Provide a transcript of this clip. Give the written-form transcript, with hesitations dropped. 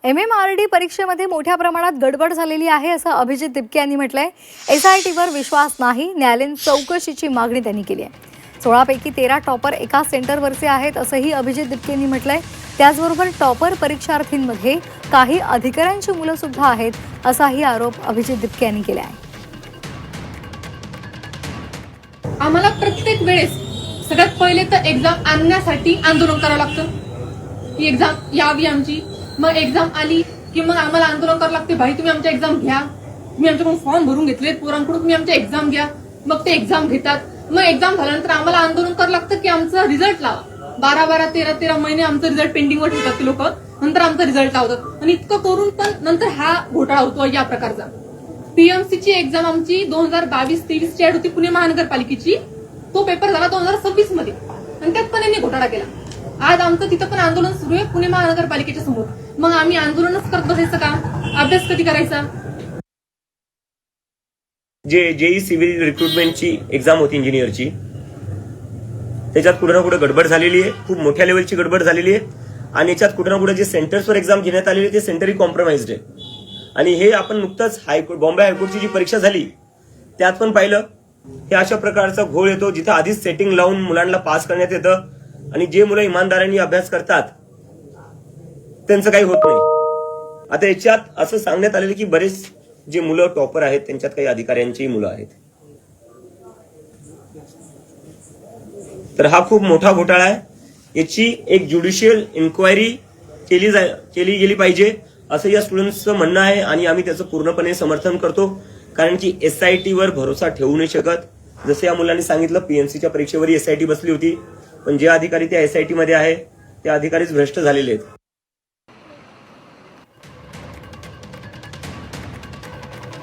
MMRD परीक्षेमध्ये मोठ्या प्रमाणात गडबड झालेली आहे असं अभिजित दिपके यांनी म्हटलंय। SITवर विश्वास नाही, न्यायालयीन चौकशीची मागणी त्यांनी केली आहे। 16 पैकी 13 टॉपर एका सेंटरवरचे आहेत असंही अभिजित दिपके यांनी म्हटलंय। त्याचबरोबर टॉपर परीक्षार्थींमध्ये काही अधिकाऱ्यांची मुलं सुद्धा आहेत असाही आरोप अभिजित दिपके यांनी केला आहे। आम्हाला प्रत्येक वेळेस सगळ्यात पहिले तर एक्झाम आणण्यासाठी आंदोलन करावं लागतं की एक्झाम यावी आमची। मग एक्झाम आली की मग आम्हाला आंदोलन करावं लागते, भाई तुम्ही आमच्या एक्झाम घ्या, तुम्ही आमच्याकडून फॉर्म भरून घेतलेत पोरांकडून, तुम्ही आमच्या एक्झाम घ्या। मग ते एक्झाम घेतात, मग एक्झाम झाल्यानंतर आम्हाला आंदोलन करावं लागतं की आमचा रिझल्ट लावा। 12 13 महिने आमचं रिझल्ट पेंडिंगवर ठेवतात ते लोक, नंतर आमचा रिझल्ट लावतात। आणि इतकं करून पण नंतर हा घोटाळा होतो या प्रकारचा। PMCची एक्झाम आमची 2022-23 ची ऍड होती पुणे महानगरपालिकेची, तो पेपर झाला 2026 मध्ये आणि त्यात पण यांनी घोटाळा केला। आज आमचं तिथं पण आंदोलन सुरू आहे पुणे महानगरपालिकेच्या समोर। मग आम्ही आंदोलनच करत बसायचं का? अभ्यास कधी करायचा? जे जेई सिव्हिल रिक्रुटमेंटची एक्झाम होती इंजिनियरची, त्याच्यात कुठे ना कुठे गडबड झालेली आहे, खूप मोठ्या लेवलची गडबड झालेली आहे। आणि याच्यात कुठे ना कुठे जे सेंटर्सवर एक्झाम घेण्यात आलेली ते सेंटरही कॉम्प्रोमाइज्ड आहे। आणि हे आपण नुकतंच बॉम्बे हायकोर्टची जी परीक्षा झाली त्यात पण पाहिलं, हे अशा प्रकारचा घोळ येतो जिथं आधीच सेटिंग लावून मुलांना पास करण्यात येतं आणि जे मुलं इमानदारांनी अभ्यास करतात त्यांचं काही होत नाही। आता याच्यात असं सांगण्यात आलेलं की बरेच जे मुलं टॉपर आहेत त्यांच्यात काही अधिकाऱ्यांचीही मुलं आहेत, तर हा खूप मोठा घोटाळा आहे। याची एक ज्युडिशियल इन्क्वायरी केली गेली पाहिजे असं या स्टुडंट्सचं म्हणणं आहे आणि आम्ही त्याचं पूर्णपणे समर्थन करतो। कारण की SITवर भरोसा ठेवू नाही शकत। जसे या मुलांनी सांगितलं, PMCच्या परीक्षेवरही SIT बसली होती, पण जे अधिकारी त्या SIT मध्ये आहे त्या अधिकारीच भ्रष्ट झालेले आहेत।